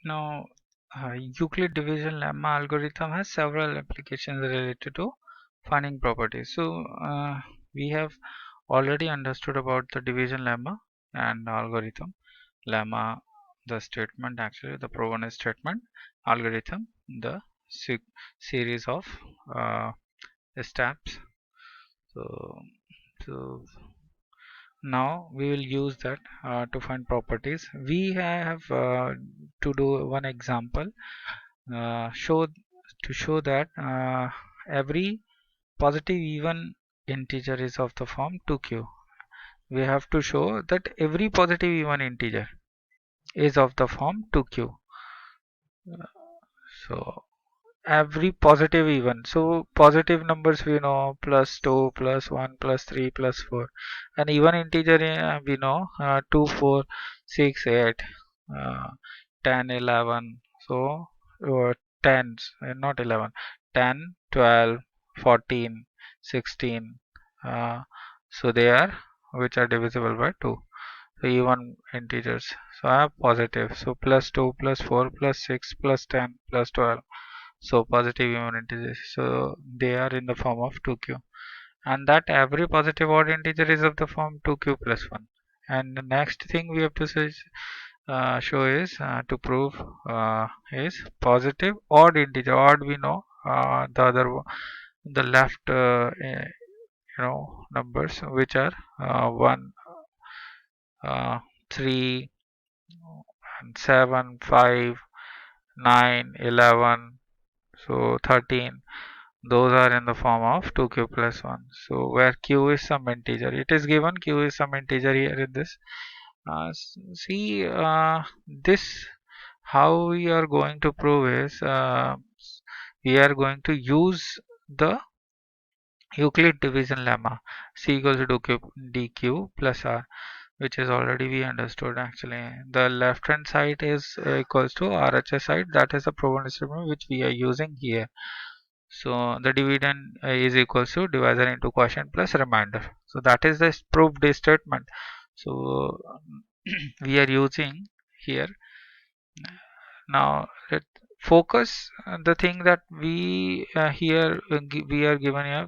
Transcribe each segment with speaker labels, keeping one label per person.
Speaker 1: Now, Euclid division lemma algorithm has several applications related to finding properties. So, we have already understood about the division lemma and algorithm. Lemma, the statement, actually the proven statement, algorithm, the series of uh, steps. So, so now we will use that to find properties. We have to do one example show to show that every positive even integer is of the form 2q. We have to show that every positive even integer is of the form 2q. So every positive even, so positive numbers we know plus 2 plus 1 plus 3 plus 4, and even integer we know 2 4 6 8 uh, 10 11. So tens, not 11, 10 12 14 16, so they are which are divisible by 2. So even integers, so I have positive, so plus 2 plus 4 plus 6 plus 10 plus 12, so positive even integers, so they are in the form of 2q, and that every positive odd integer is of the form 2q plus 1. And the next thing we have to show is to prove is positive odd integer. Odd we know, the other the left numbers which are 1 uh, 3 and 7 5 9 11, so 13, those are in the form of 2q plus 1. So where q is some integer, it is given q is some integer here in this. See, this how we are going to prove is we are going to use the Euclid division lemma, c equals to dq plus r, which is already we understood. Actually the left hand side is equals to RHS side, that is a proven statement which we are using here. So the dividend is equals to divisor into quotient plus remainder. So that is the proved statement. So we are using here. Now let focus the thing that we here we are given here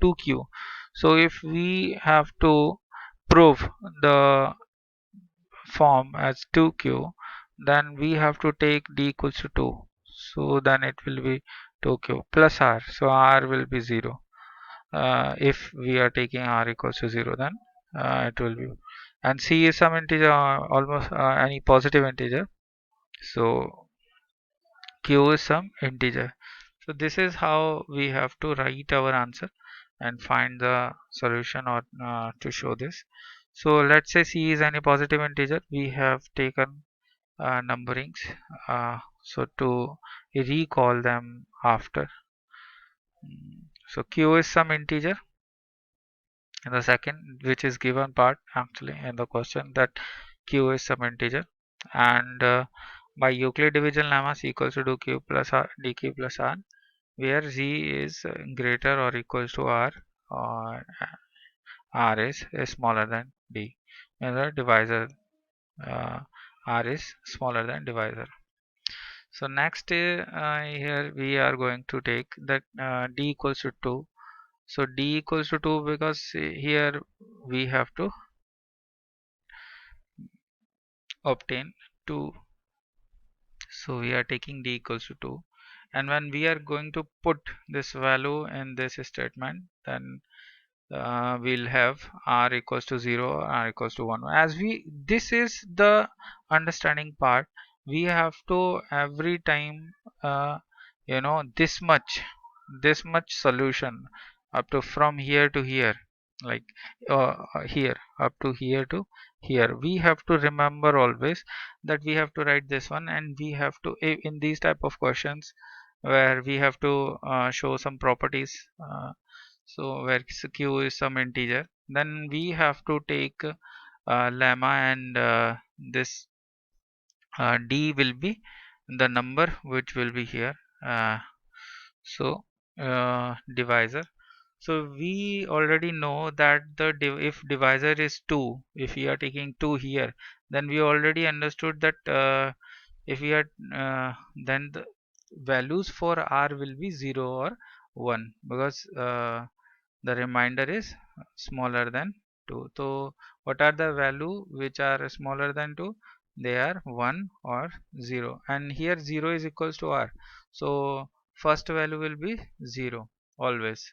Speaker 1: 2q. So if we have to prove the form as 2q, then we have to take d equals to 2. So then it will be 2q plus r. So r will be 0. If we are taking r equals to 0, then it will be. And c is some integer, almost any positive integer. So q is some integer. So this is how we have to write our answer and find the solution, or to show this. So let's say c is any positive integer. We have taken numberings, so to recall them after. So q is some integer in the second, which is given part actually in the question, that q is some integer, and by Euclid division lemma c equals to dq plus r, dq plus r, where z is greater or equals to r, or r is smaller than d, and the divisor uh, r is smaller than divisor. So next here we are going to take that d equals to 2. So d equals to 2 because here we have to obtain 2. So we are taking d equals to 2, and when we are going to put this value in this statement, then we'll have r equals to 0, r equals to 1. As we, this is the understanding part, we have to every time this much solution up to from here to here, like here up to here to here, we have to remember always that we have to write this one, and we have to in these type of questions where we have to show some properties, so where q is some integer, then we have to take lemma, and this d will be the number which will be here, so divisor. So we already know that the if divisor is 2, if we are taking 2 here, then we already understood that if we are then the values for r will be 0 or 1 because the remainder is smaller than 2. So what are the value which are smaller than 2? They are 1 or 0, and here 0 is equals to r, so first value will be 0 always.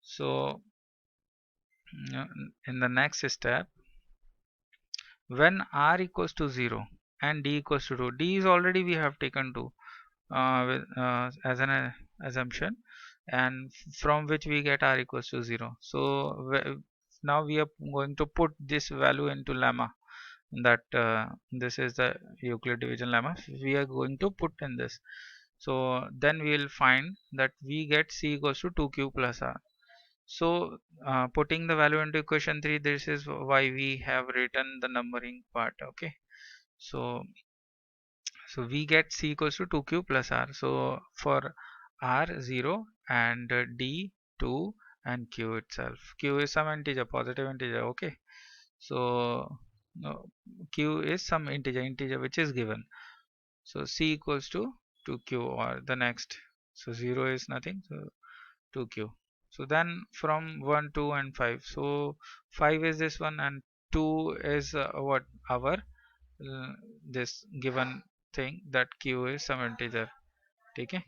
Speaker 1: So in the next step, when r equals to 0 and d equals to 2, d is already we have taken 2 as an assumption, and from which we get r equals to 0. So now we are going to put this value into lemma, that this is the Euclid division lemma we are going to put in this. So then we will find that we get c equals to 2q plus r. So putting the value into equation 3, this is why we have written the numbering part. Okay, so we get c equals to 2q plus r. So for r 0 and d 2 and q itself, q is some integer, positive integer. Okay, so no, q is some integer which is given. So c equals to 2q, or the next, so 0 is nothing, so 2q. So then from 1, 2 and 5, so 5 is this one and 2 is what our uh, this given thing, that q is some integer. Okay,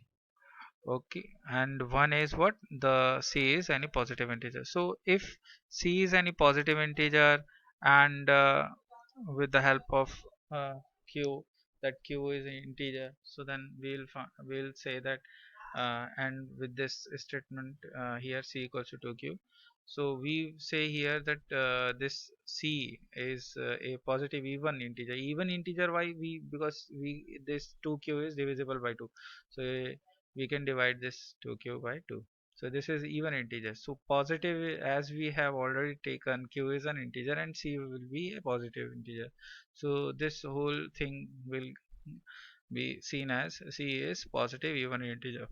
Speaker 1: okay, and 1 is what, the c is any positive integer. So if c is any positive integer, and with the help of uh, q, that q is an integer, so then we'll say that and with this statement here c equals to 2q, so we say here that this c is a positive even integer. Why? We Because we this 2q is divisible by 2, so we can divide this 2q by 2. So this is even integer. So positive, as we have already taken, q is an integer and c will be a positive integer. So this whole thing will be seen as c is positive even integer.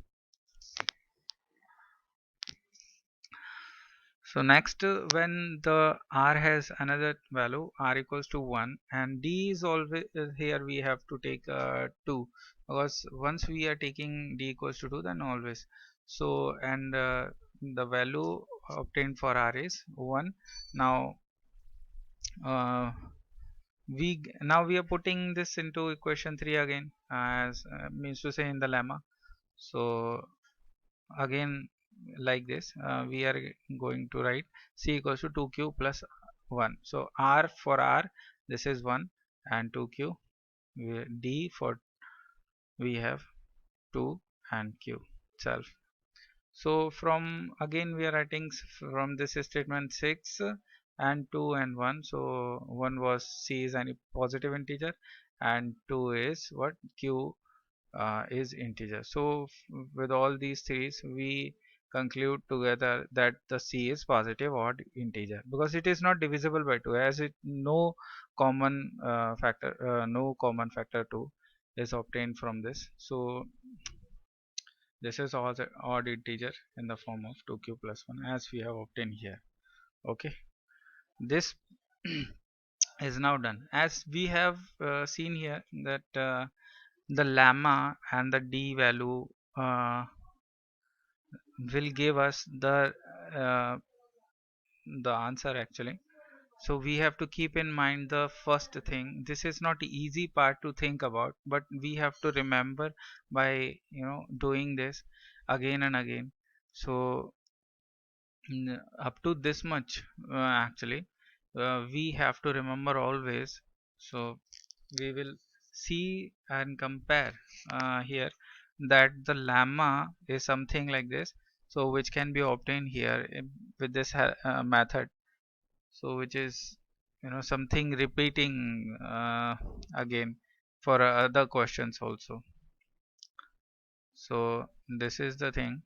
Speaker 1: So next, when the r has another value, r equals to 1, and d is always here we have to take 2, because once we are taking d equals to 2, then always. So and the value obtained for r is 1. Now now we are putting this into equation 3 again, as means to say in the lemma. So again, like this, we are going to write c equals to 2q plus 1. So r for r, this is 1 and 2q. D for we have 2 and q itself. So from again we are writing from this statement 6 and 2 and 1. So 1 was c is any positive integer, and 2 is what, q is integer. So with all these three, we conclude together that the c is positive odd integer, because it is not divisible by 2, as it no common factor 2 is obtained from this. So this is all the odd integer in the form of 2q plus 1, as we have obtained here. Okay, this is now done. As we have seen here that the lemma and the d value will give us the answer actually. So we have to keep in mind the first thing. This is not easy part to think about, but we have to remember by doing this again and again. So up to this much actually we have to remember always. So we will see and compare here that the lemma is something like this, so which can be obtained here with this method, so which is something repeating again for other questions also. So this is the thing.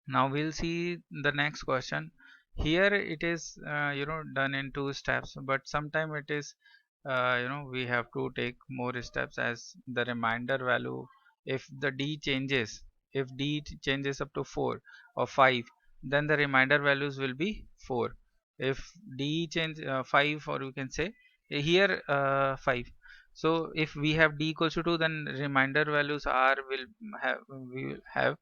Speaker 1: Now we'll see the next question. Here it is done in 2 steps, but sometime it is we have to take more steps, as the reminder value, if the d changes, if changes up to 4 or 5, then the reminder values will be 4. If d change 5, or we can say here 5, So if we have d equals to 2, then remainder values r will have, we will have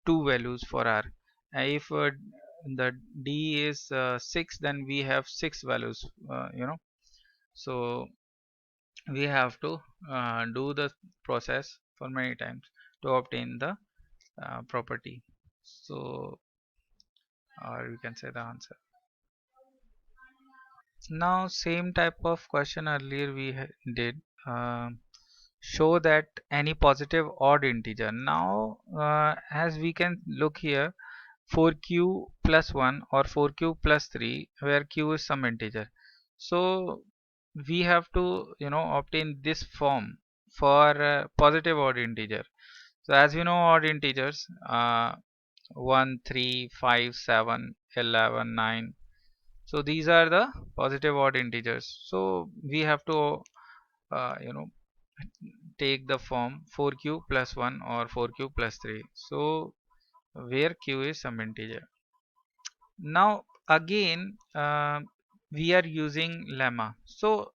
Speaker 1: two values for r. If the d is 6, then we have six values, so we have to do the process for many times to obtain the property. So, or you can say the answer. Now same type of question earlier we did. Show that any positive odd integer. Now as we can look here, 4q plus 1 or 4q plus 3, where q is some integer. So we have to obtain this form for positive odd integer. So as we know, odd integers 1, 3, 5, 7, 11, 9. So these are the positive odd integers. So we have to uh, you know take the form 4q plus 1 or 4q plus 3. So where q is some integer. Now again we are using lemma. So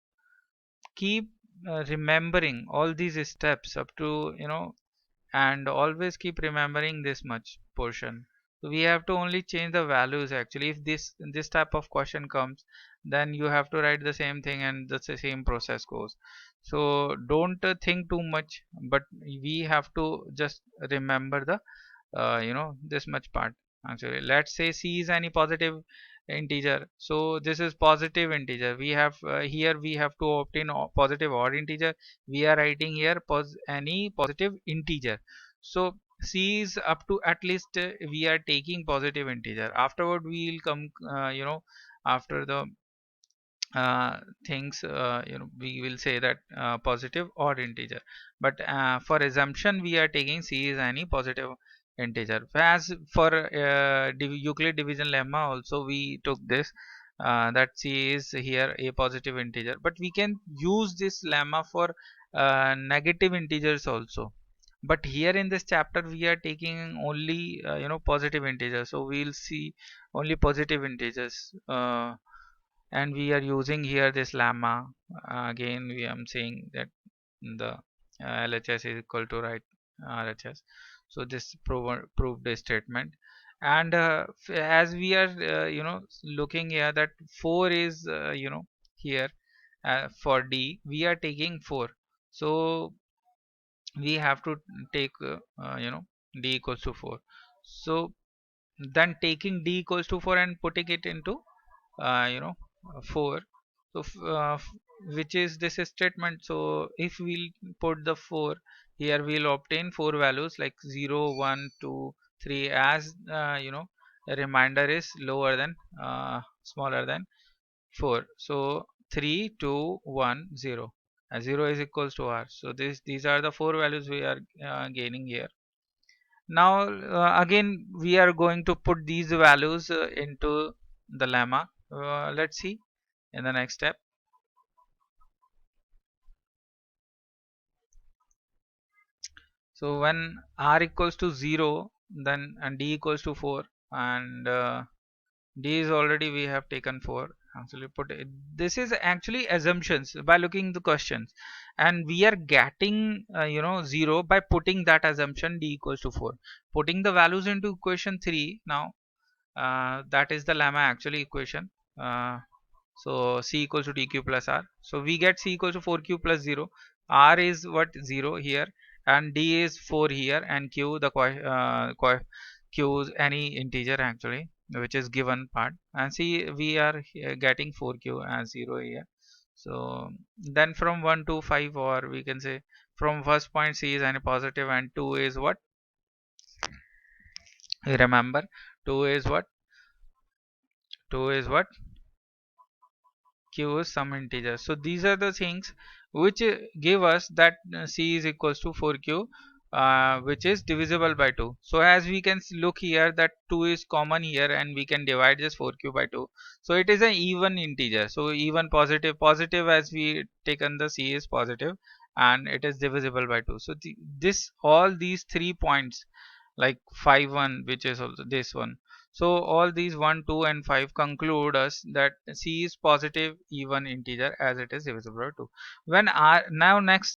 Speaker 1: keep remembering all these steps up to and always keep remembering this much portion. So we have to only change the values. Actually, if this type of question comes, then you have to write the same thing and the same process goes. So don't think too much, but we have to just remember the this much part. Actually, let's say c is any positive integer, so this is positive integer. We have here we have to obtain positive odd integer. We are writing here any positive integer. So c is up to at least we are taking positive integer. Afterward we will come after the things, we will say that positive odd integer, but for assumption we are taking c is any positive integer. As for Euclid division lemma also we took this, that c is here a positive integer, but we can use this lemma for negative integers also. But here in this chapter we are taking only positive integers, so we'll see only positive integers, and we are using here this lemma. Again we am saying that the LHS is equal to right RHS. So this proved a statement. And as we are looking here that 4 is here for D we are taking 4. So we have to take D equals to 4. So then taking D equals to 4 and putting it into 4. So which is this statement. So if we'll put the 4 here, we'll obtain 4 values like 0, 1, 2, 3, as a reminder is lower than smaller than 4. So 3, 2, 1, 0, 0 is equals to r. So these are the 4 values we are gaining here. Now again we are going to put these values into the lemma. Let's see in the next step. So when r equals to 0, then and d equals to 4, and d is already we have taken 4. Actually put it, this is actually assumptions by looking the questions, and we are getting 0 by putting that assumption d equals to 4, putting the values into equation 3. Now that is the lemma actually equation. So c equals to dq plus r. So we get c equals to 4q plus 0. R is what, 0 here, and d is 4 here, and q the q is any integer actually, which is given part, and see we are getting 4q as 0 here. So then from 1 to 5, or we can say from first point c is any positive, and 2 is what, remember 2 is what, 2 is what, q is some integer. So these are the things which give us that c is equals to 4q, which is divisible by 2. So as we can look here that 2 is common here, and we can divide this 4q by 2. So it is an even integer, so even positive as we taken the c is positive, and it is divisible by 2. So this all these 3 points like 5, 1, which is also this one. So all these 1, 2 and 5 conclude us that C is positive even integer as it is divisible by 2. When R, now next